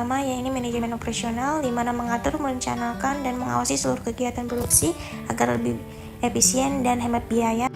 pertama yaitu manajemen operasional, di mana mengatur, merencanakan, dan mengawasi seluruh kegiatan produksi agar lebih efisien dan hemat biaya.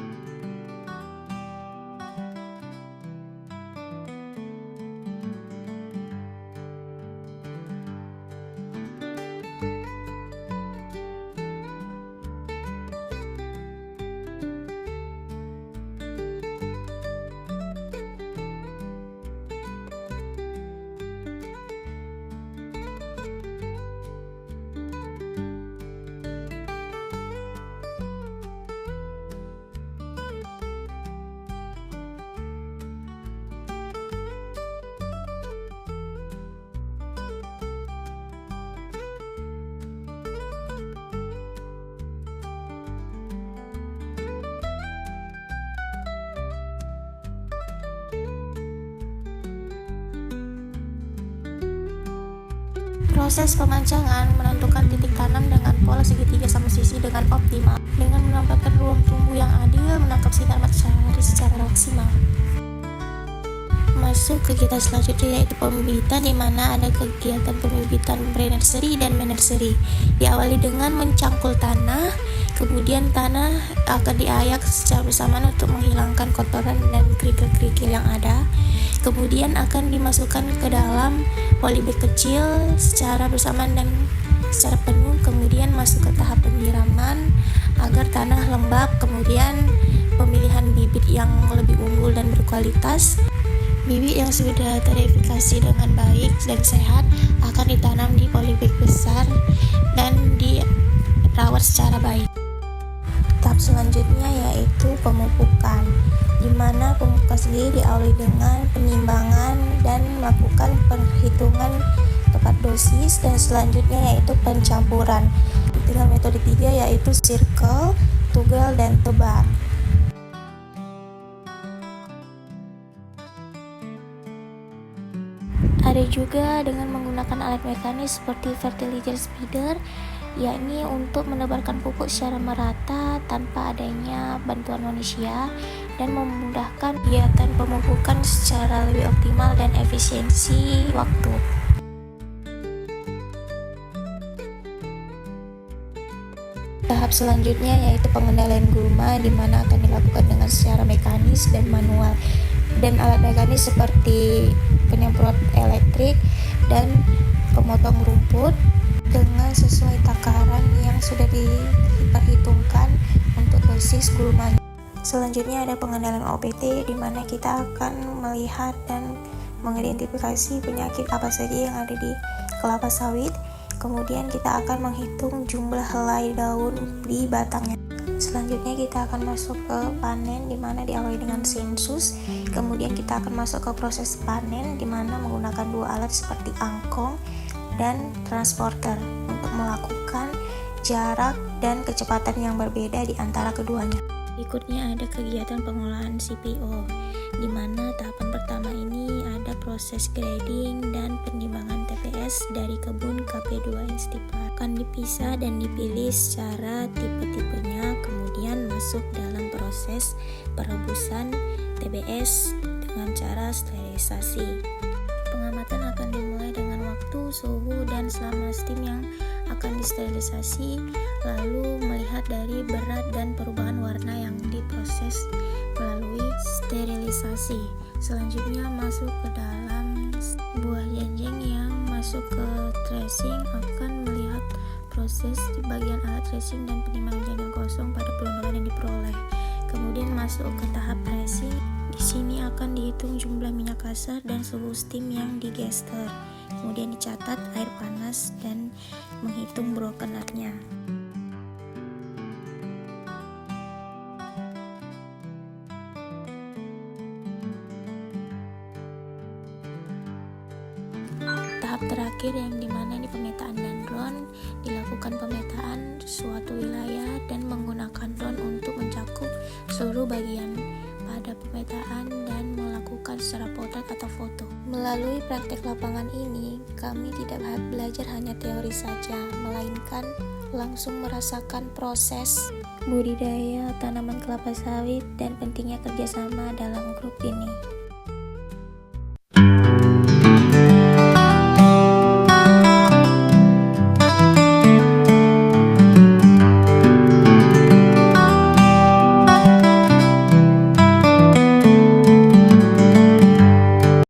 Proses pemancangan menentukan titik tanam dengan pola segitiga sama sisi dengan optimal, dengan menempatkan ruang tumbuh yang adil, menangkap sinar matahari secara maksimal. Masuk kegiatan selanjutnya yaitu pembibitan, di mana ada kegiatan pembibitan pre-nursery dan main-nursery. Diawali dengan mencangkul tanah, kemudian tanah akan diayak secara bersamaan untuk menghilangkan kotoran dan kerikil-kerikil yang ada. Kemudian akan dimasukkan ke dalam polybag kecil secara bersamaan dan secara penuh. Kemudian masuk ke tahap penyiraman agar tanah lembab. Kemudian pemilihan bibit yang lebih unggul dan berkualitas. Bibit yang sudah terverifikasi dengan baik dan sehat akan ditanam di polybag besar dan dirawat secara baik. Tahap selanjutnya yaitu pemupukan, di mana pemupukan sendiri diawali dengan penimbangan dan melakukan perhitungan tepat dosis, dan selanjutnya yaitu pencampuran dengan metode 3 yaitu circle, tugal, dan tebar. Ada juga dengan menggunakan alat mekanis seperti fertilizer spreader, yakni untuk menebarkan pupuk secara merata tanpa adanya bantuan manusia dan memudahkan kegiatan pemupukan secara lebih optimal dan efisiensi waktu. Tahap selanjutnya yaitu pengendalian gulma, di mana akan dilakukan dengan secara mekanis dan manual, dan alat mekanis seperti penyemprot elektrik dan pemotong rumput dengan sesuai takaran yang sudah diperhitungkan untuk dosis gulmanya. Selanjutnya ada pengendalian OPT, di mana kita akan melihat dan mengidentifikasi penyakit apa saja yang ada di kelapa sawit. Kemudian kita akan menghitung jumlah helai daun di batangnya. Selanjutnya kita akan masuk ke panen, di mana diawali dengan sensus. Kemudian kita akan masuk ke proses panen, di mana menggunakan dua alat seperti angkong dan transporter untuk melakukan jarak dan kecepatan yang berbeda di antara keduanya. Berikutnya ada kegiatan pengolahan CPO, di mana tahapan pertama ini ada proses grading dan penimbangan TPS dari kebun KP2 Instipar. Akan dipisah dan dipilih secara tipe-tipenya, kemudian masuk dalam proses perebusan TBS dengan cara sterilisasi. Pengamatan akan dimulai dengan waktu, suhu, dan selama steam yang akan disterilisasi, lalu melihat dari berat dan perubahan warna yang diproses melalui sterilisasi. Selanjutnya masuk ke dalam buah jenjang yang masuk ke tracing, akan melihat proses di bagian alat tracing dan penimbangan jenjang kosong pada pelondoran yang diperoleh. Kemudian masuk ke tahap pressing. Di sini akan dihitung jumlah minyak kasar dan suhu steam yang digester. Kemudian dicatat air panas dan menghitung brokenatnya. Tahap terakhir yang dimana ini pemetaan dan drone, dilakukan pemetaan suatu wilayah dan menggunakan drone untuk mencakup seluruh bagian pada pemetaan dan melakukan secara potret atau foto. Melalui praktek lapangan ini, kami tidak belajar hanya teori saja, melainkan langsung merasakan proses budidaya tanaman kelapa sawit dan pentingnya kerjasama dalam grup ini.